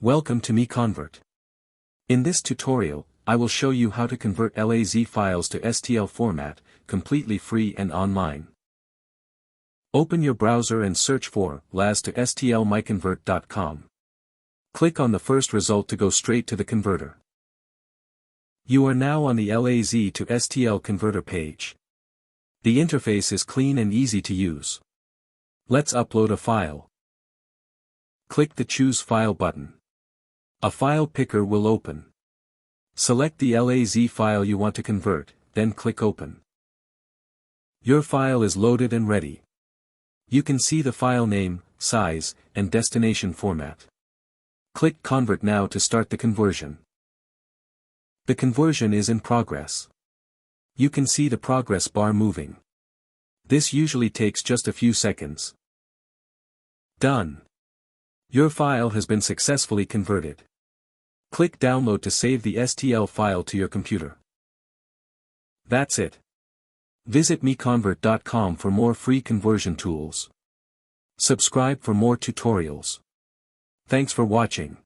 Welcome to MiConvert. In this tutorial, I will show you how to convert LAZ files to STL format, completely free and online. Open your browser and search for LAZ to STL MiConvert.com. Click on the first result to go straight to the converter. You are now on the LAZ to STL converter page. The interface is clean and easy to use. Let's upload a file. Click the Choose File button. A file picker will open. Select the LAZ file you want to convert, then click Open. Your file is loaded and ready. You can see the file name, size, and destination format. Click Convert now to start the conversion. The conversion is in progress. You can see the progress bar moving. This usually takes just a few seconds. Done. Your file has been successfully converted. Click Download to save the STL file to your computer. That's it. Visit MiConvert.com for more free conversion tools. Subscribe for more tutorials. Thanks for watching.